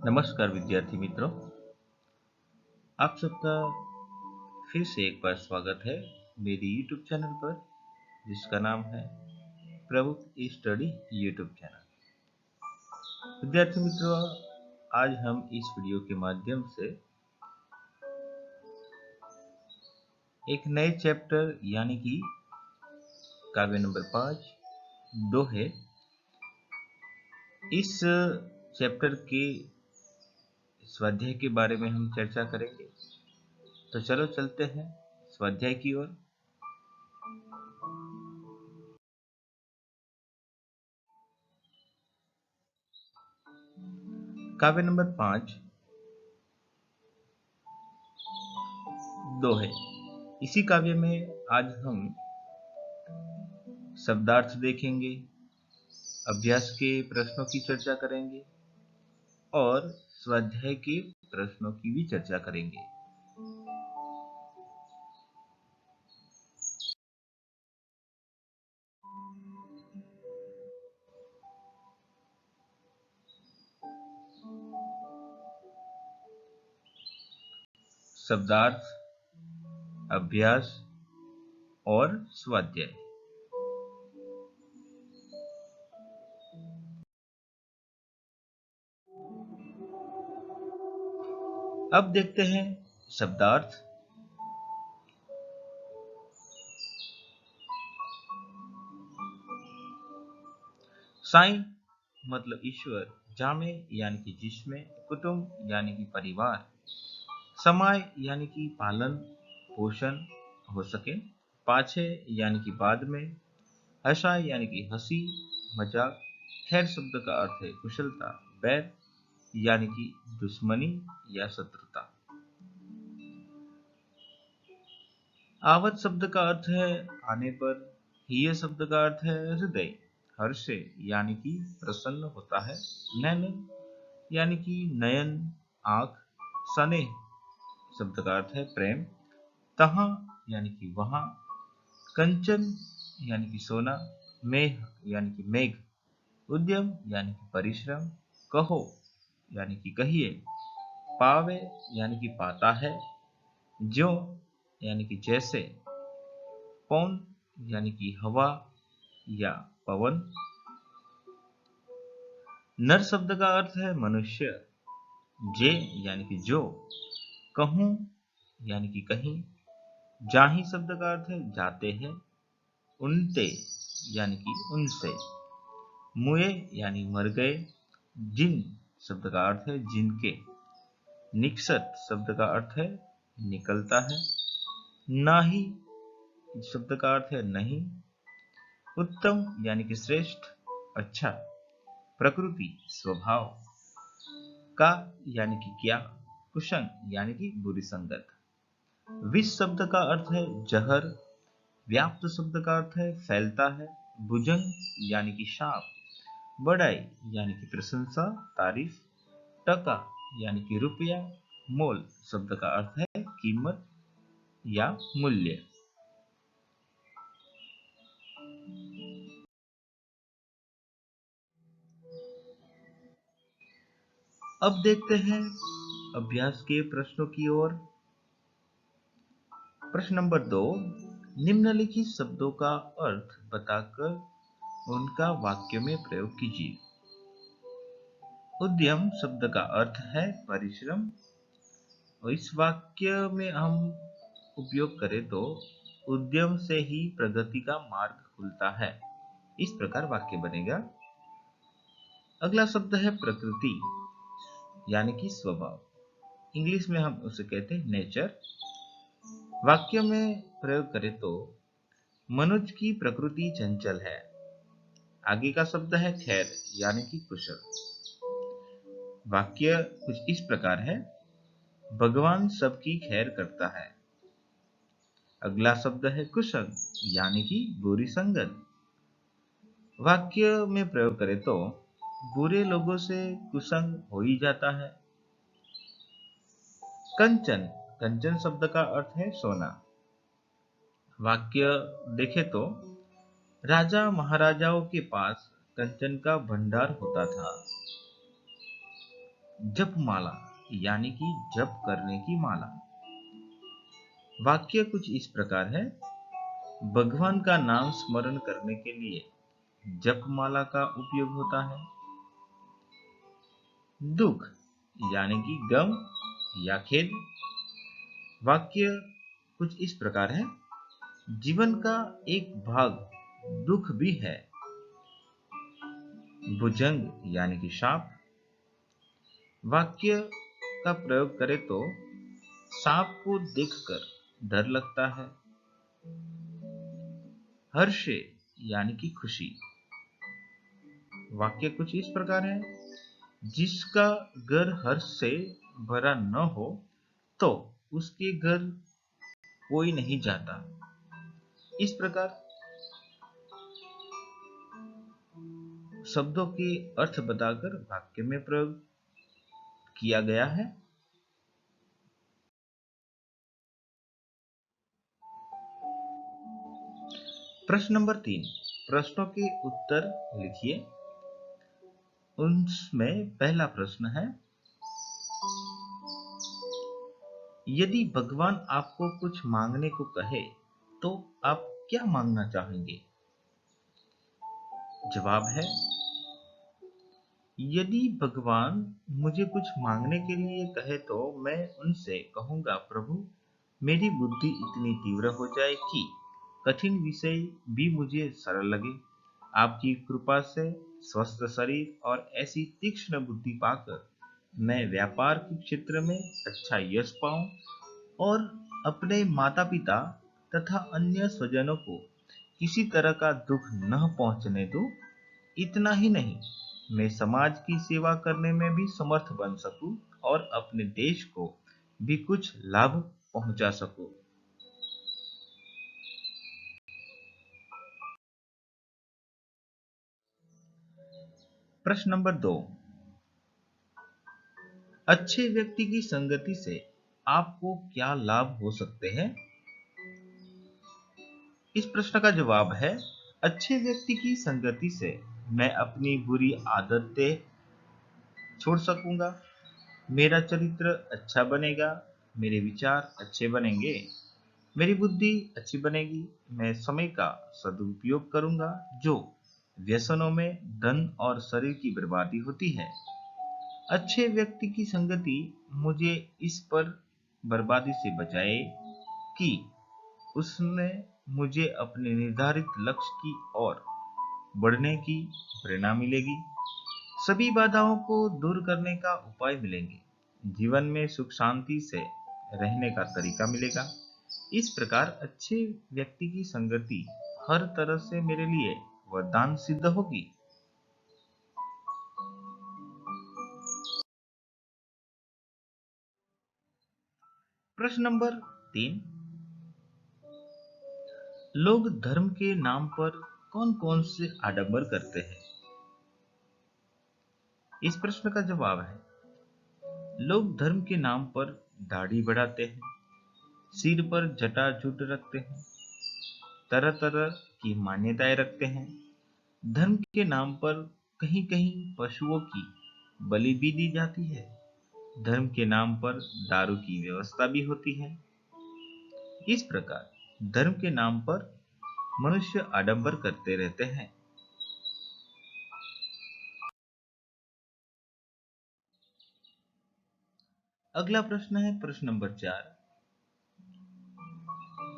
नमस्कार विद्यार्थी मित्रों, आप सबका फिर से एक बार स्वागत है मेरी YouTube चैनल पर, जिसका नाम है प्रभु स्टडी YouTube चैनल। विद्यार्थी मित्रों, आज हम इस वीडियो के माध्यम से एक नए चैप्टर यानी कि काव्य नंबर 5 दोहे, इस चैप्टर के स्वाध्याय के बारे में हम चर्चा करेंगे। तो चलो चलते हैं स्वाध्याय की ओर। काव्य नंबर 5 दोहे। इसी काव्य में आज हम शब्दार्थ देखेंगे, अभ्यास के प्रश्नों की चर्चा करेंगे और स्वाध्याय के प्रश्नों की भी चर्चा करेंगे। शब्दार्थ, अभ्यास और स्वाध्याय। अब देखते हैं शब्दार्थ। साईं मतलब ईश्वर, जामे यानी कि जिसमें, कुटुंब यानी कि परिवार, समाय यानी कि पालन पोषण हो सके, पाछे यानी कि बाद में, हंसा यानी कि हंसी मजाक। खैर शब्द का अर्थ है कुशलता, बैर यानी कि दुश्मनी या शत्रुता। आवत शब्द का अर्थ है आने पर, हिय शब्द का अर्थ है हृदय, हर्षे यानी कि प्रसन्न होता है, नैन यानी कि नयन आंख, स्नेह शब्द का अर्थ है प्रेम, तहाँ यानी कि वहां, कंचन यानी कि सोना, मेघ यानी कि मेघ, उद्यम यानी कि परिश्रम, कहो यानी कि कहिए, पावे यानी कि पाता है, ज्यो यानी कि जैसे, पौन यानी कि हवा या पवन। नर शब्द का अर्थ है मनुष्य, जे यानी कि जो, कहूं यानी कि कहीं, जाही शब्द का अर्थ है जाते हैं, उनते यानी कि उनसे, मुए यानी मर गए, जिन शब्द का अर्थ है जिनके, निकषत शब्द का अर्थ है निकलता है, नाही शब्द का अर्थ है नहीं, उत्तम यानी कि श्रेष्ठ अच्छा, प्रकृति स्वभाव, का यानी कि क्या, कुशंग यानी कि बुरी संगत। विष शब्द का अर्थ है जहर, व्याप्त शब्द का अर्थ है फैलता है, भुजंग यानी कि शाप, बड़ाई यानी कि प्रशंसा तारीफ, टका यानी कि रुपया, मोल शब्द का अर्थ है कीमत या मूल्य। अब देखते हैं अभ्यास के प्रश्नों की ओर। प्रश्न नंबर 2, निम्नलिखित शब्दों का अर्थ बताकर उनका वाक्य में प्रयोग कीजिए। उद्यम शब्द का अर्थ है परिश्रम, और इस वाक्य में हम उपयोग करें तो उद्यम से ही प्रगति का मार्ग खुलता है, इस प्रकार वाक्य बनेगा। अगला शब्द है प्रकृति यानी कि स्वभाव, इंग्लिश में हम उसे कहते हैं नेचर। वाक्य में प्रयोग करें तो मनुष्य की प्रकृति चंचल है। आगे का शब्द है खैर यानी कि कुशल। वाक्य कुछ इस प्रकार है, भगवान सबकी खैर करता है। अगला शब्द है कुशल यानी कि बुरी संगत। वाक्य में प्रयोग करें तो बुरे लोगों से कुसंग हो ही जाता है। कंचन, कंचन शब्द का अर्थ है सोना। वाक्य देखें तो राजा महाराजाओं के पास कंचन का भंडार होता था। जपमाला यानी कि जप करने की माला। वाक्य कुछ इस प्रकार है। भगवान का नाम स्मरण करने के लिए जपमाला का उपयोग होता है। दुख यानी कि गम या खेद। वाक्य कुछ इस प्रकार है। जीवन का एक भाग दुख भी है। भुजंग यानी कि सांप। वाक्य का प्रयोग करें तो सांप को देखकर डर लगता है। हर्ष यानी कि खुशी। वाक्य कुछ इस प्रकार है। जिसका घर हर्ष से भरा न हो तो उसके घर कोई नहीं जाता। इस प्रकार शब्दों के अर्थ बताकर वाक्य में प्रयोग किया गया है। प्रश्न नंबर 3। प्रश्नों के उत्तर लिखिए। उनमें पहला प्रश्न है, यदि भगवान आपको कुछ मांगने को कहे तो आप क्या मांगना चाहेंगे? जवाब है, यदि भगवान मुझे कुछ मांगने के लिए कहे तो मैं उनसे कहूंगा, प्रभु मेरी बुद्धि इतनी तीव्र हो जाए कि कठिन विषय भी मुझे सरल लगे। आपकी कृपा से स्वस्थ शरीर और ऐसी तीक्ष्ण बुद्धि पाकर मैं व्यापार के क्षेत्र में अच्छा यश पाऊं और अपने माता पिता तथा अन्य स्वजनों को किसी तरह का दुख न पहुंचने दूं। इतना ही नहीं, मैं समाज की सेवा करने में भी समर्थ बन सकूं और अपने देश को भी कुछ लाभ पहुंचा सकूं। प्रश्न नंबर 2। अच्छे व्यक्ति की संगति से आपको क्या लाभ हो सकते हैं? इस प्रश्न का जवाब है, अच्छे व्यक्ति की संगति से मैं अपनी बुरी आदतें छोड़ सकूंगा। मेरा चरित्र अच्छा बनेगा। मेरे विचार अच्छे बनेंगे। मेरी बुद्धि अच्छी बनेगी। मैं समय का सदुपयोग करूंगा। जो व्यसनों में धन और शरीर की बर्बादी होती है, अच्छे व्यक्ति की संगति मुझे इस पर बर्बादी से बचाए कि उसने मुझे अपने निर्धारित लक्ष्य की ओर बढ़ने की प्रेरणा मिलेगी। सभी बाधाओं को दूर करने का उपाय मिलेंगे। जीवन में सुख शांति से रहने का तरीका मिलेगा। इस प्रकार अच्छे व्यक्ति की संगति हर तरह से मेरे लिए वरदान सिद्ध होगी। प्रश्न नंबर 3। लोग धर्म के नाम पर कौन कौन से आडंबर करते हैं? इस प्रश्न का जवाब है, लोग धर्म के नाम पर दाढ़ी बढ़ाते हैं, सिर पर जटाजूट रखते हैं, तरह तरह की मान्यताएं रखते हैं। धर्म के नाम पर कहीं कहीं पशुओं की बलि भी दी जाती है। धर्म के नाम पर दारू की व्यवस्था भी होती है। इस प्रकार धर्म के नाम पर मनुष्य आडंबर करते रहते हैं। अगला प्रश्न है प्रश्न नंबर 4।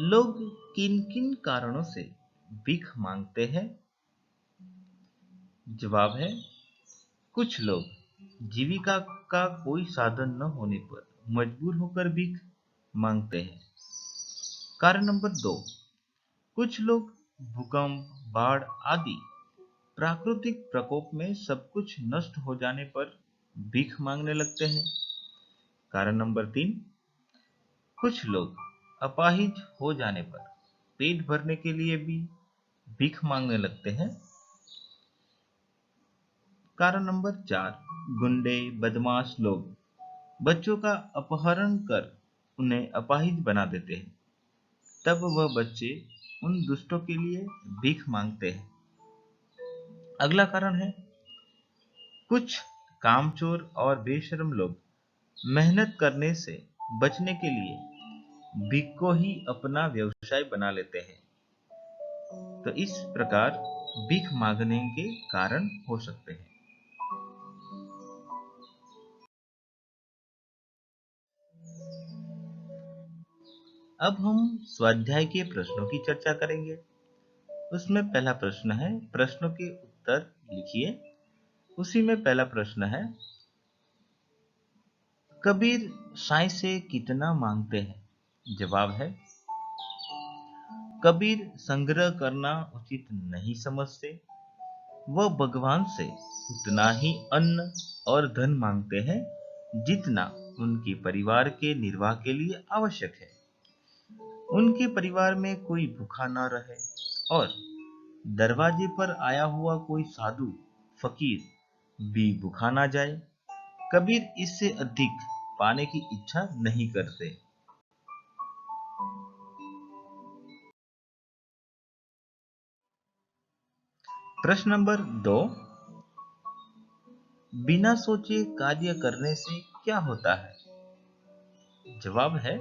लोग किन किन कारणों से भीख मांगते हैं? जवाब है, कुछ लोग जीविका का कोई साधन न होने पर मजबूर होकर भीख मांगते हैं। कारण नंबर 2, कुछ लोग भूकंप, बाढ़ आदि प्राकृतिक प्रकोप में सब कुछ नष्ट हो जाने पर भीख मांगने लगते हैं। कारण नंबर 3, कुछ लोग अपाहिज हो जाने पर पेट भरने के लिए भी भीख मांगने लगते हैं। कारण नंबर 4, गुंडे बदमाश लोग बच्चों का अपहरण कर उन्हें अपाहिज बना देते हैं। तब वह बच्चे उन दुष्टों के लिए भीख मांगते हैं। अगला कारण है, कुछ कामचोर और बेशर्म लोग मेहनत करने से बचने के लिए भीख को ही अपना व्यवसाय बना लेते हैं। तो इस प्रकार भीख मांगने के कारण हो सकते हैं। अब हम स्वाध्याय के प्रश्नों की चर्चा करेंगे। उसमें पहला प्रश्न है, प्रश्नों के उत्तर लिखिए। उसी में पहला प्रश्न है, कबीर साईं से कितना मांगते हैं? जवाब है, कबीर संग्रह करना उचित नहीं समझते। वह भगवान से उतना ही अन्न और धन मांगते हैं जितना उनके परिवार के निर्वाह के लिए आवश्यक है। उनके परिवार में कोई भूखा न रहे और दरवाजे पर आया हुआ कोई साधु फकीर भी भूखा ना जाए। कबीर इससे अधिक पाने की इच्छा नहीं करते। प्रश्न नंबर 2, बिना सोचे कार्य करने से क्या होता है? जवाब है,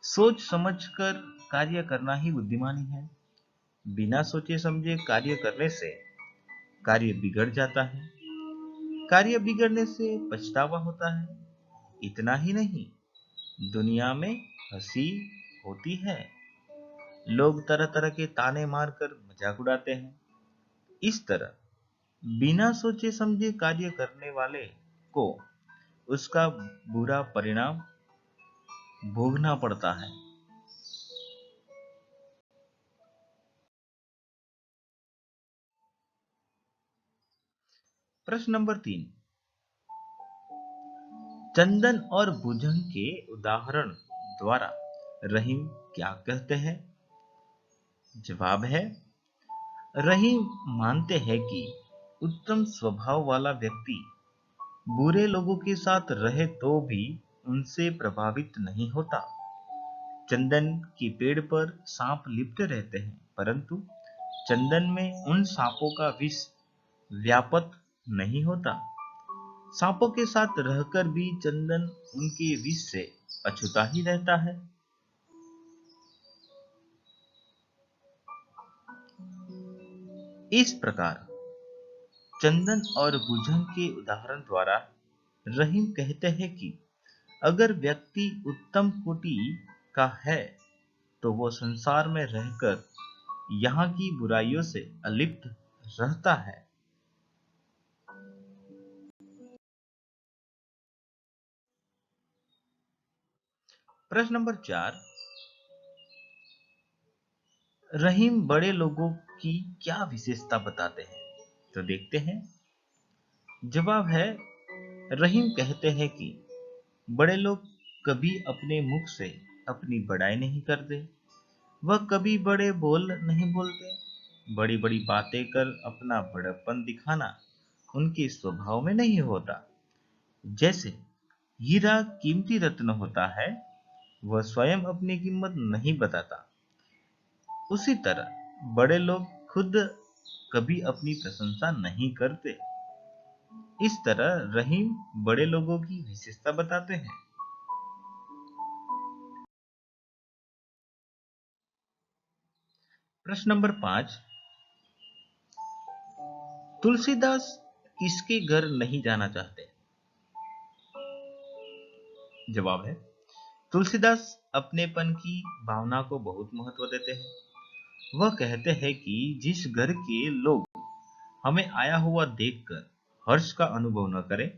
सोच समझकर कार्य करना ही बुद्धिमानी है। बिना सोचे समझे कार्य करने से कार्य बिगड़ जाता है। कार्य बिगड़ने से पछतावा होता है। इतना ही नहीं, दुनिया में हंसी होती है। लोग तरह तरह के ताने मारकर मजाक उड़ाते हैं। इस तरह बिना सोचे समझे कार्य करने वाले को उसका बुरा परिणाम भोगना पड़ता है। प्रश्न नंबर 3, चंदन और भुजंग के उदाहरण द्वारा रहीम क्या कहते हैं? जवाब है, रहीम मानते हैं कि उत्तम स्वभाव वाला व्यक्ति बुरे लोगों के साथ रहे तो भी उनसे प्रभावित नहीं होता। चंदन के पेड़ पर सांप लिपटे रहते हैं, परंतु चंदन में उन सांपों का विष व्याप्त नहीं होता। सांपों के साथ रहकर भी चंदन उनके विष से अछूता ही रहता है। इस प्रकार चंदन और भुजंग के उदाहरण द्वारा रहीम कहते हैं कि अगर व्यक्ति उत्तम कोटि का है तो वो संसार में रहकर यहाँ की बुराइयों से अलिप्त रहता है। प्रश्न नंबर 4, रहीम बड़े लोगों की क्या विशेषता बताते हैं? तो देखते हैं। जवाब है, रहीम कहते हैं कि बड़े लोग कभी अपने मुख से अपनी बड़ाई नहीं करते। वह कभी बड़े बोल नहीं बोलते। बड़ी बड़ी बातें कर अपना बड़प्पन दिखाना उनके स्वभाव में नहीं होता। जैसे हीरा कीमती रत्न होता है, वह स्वयं अपनी कीमत नहीं बताता। उसी तरह बड़े लोग खुद कभी अपनी प्रशंसा नहीं करते। इस तरह रहीम बड़े लोगों की विशेषता बताते हैं। प्रश्न नंबर 5, तुलसीदास किसके घर नहीं जाना चाहते? जवाब है, तुलसीदास अपनेपन की भावना को बहुत महत्व देते हैं। वह कहते हैं कि जिस घर के लोग हमें आया हुआ देखकर हर्ष का अनुभव न करें,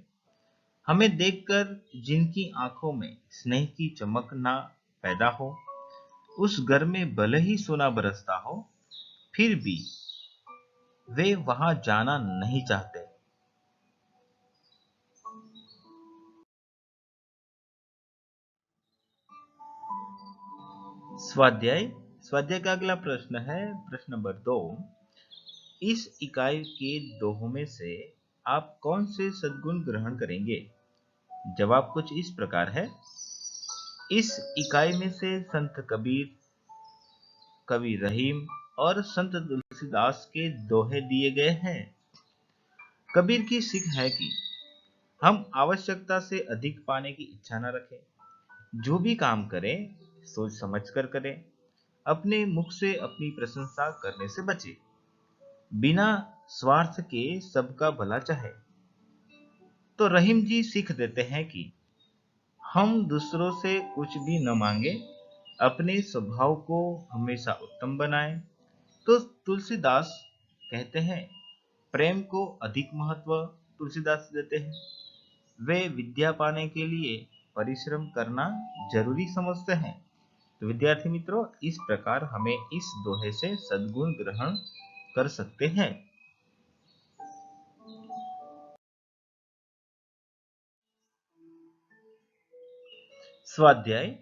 हमें देखकर जिनकी आंखों में स्नेह की चमक ना पैदा हो, उस घर में भले ही सोना बरसता हो, फिर भी वे वहां जाना नहीं चाहते। स्वाध्याय स्वाध्याय का अगला प्रश्न है, प्रश्न नंबर 2, इस इकाई के दोहों में से आप कौन से सद्गुण ग्रहण करेंगे? जवाब कुछ इस प्रकार है। इस इकाई में से संत कबीर, कवि रहीम और संत तुलसीदास के दोहे दिए गए हैं। कबीर की सीख है कि हम आवश्यकता से अधिक पाने की इच्छा न रखें। जो भी काम करें सोच समझ कर करें। अपने मुख से अपनी प्रशंसा करने से बचे। बिना स्वार्थ के सबका भला चाहे। तो रहीम जी सीख देते हैं कि हम दूसरों से कुछ भी न मांगे, अपने स्वभाव को हमेशा उत्तम बनाएं। तो तुलसीदास कहते हैं, प्रेम को अधिक महत्व तुलसीदास देते हैं। वे विद्या पाने के लिए परिश्रम करना जरूरी समझते हैं। तो विद्यार्थी मित्रों, इस प्रकार हमें इस दोहे से सद्गुण ग्रहण कर सकते हैं। स्वाध्याय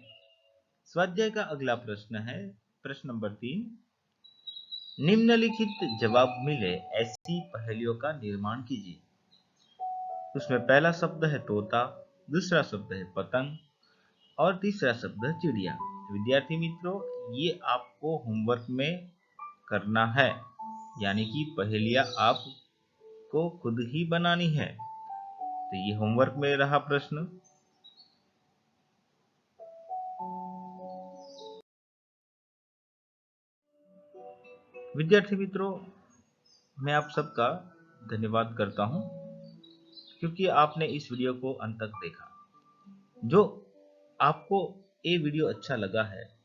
स्वाध्याय का अगला प्रश्न है, प्रश्न नंबर 3। निम्नलिखित जवाब मिले ऐसी पहेलियों का निर्माण कीजिए। उसमें पहला शब्द है तोता, दूसरा शब्द है पतंग और तीसरा शब्द है चिड़िया। विद्यार्थी मित्रों, ये आपको होमवर्क में करना है, यानी कि पहेलियां आपको खुद ही बनानी है। तो ये होमवर्क में रहा प्रश्न। विद्यार्थी मित्रों, मैं आप सबका धन्यवाद करता हूं, क्योंकि आपने इस वीडियो को अंत तक देखा। जो आपको ये वीडियो अच्छा लगा है,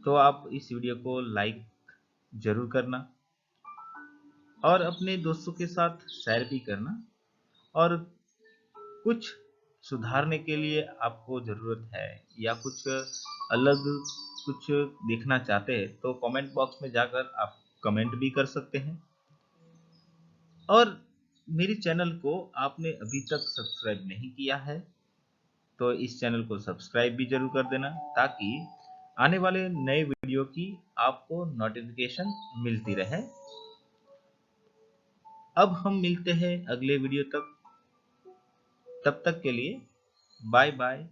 तो आप इस वीडियो को लाइक जरूर करना और अपने दोस्तों के साथ शेयर भी करना। और कुछ सुधारने के लिए आपको ज़रूरत है या कुछ अलग कुछ देखना चाहते हैं, तो कमेंट बॉक्स में जाकर आप कमेंट भी कर सकते हैं। और मेरे चैनल को आपने अभी तक सब्सक्राइब नहीं किया है, तो इस चैनल को सब्सक्राइब भी जरूर कर देना, ताकि आने वाले नए वीडियो की आपको नोटिफिकेशन मिलती रहे। अब हम मिलते हैं अगले वीडियो तक। तब तक के लिए बाय बाय।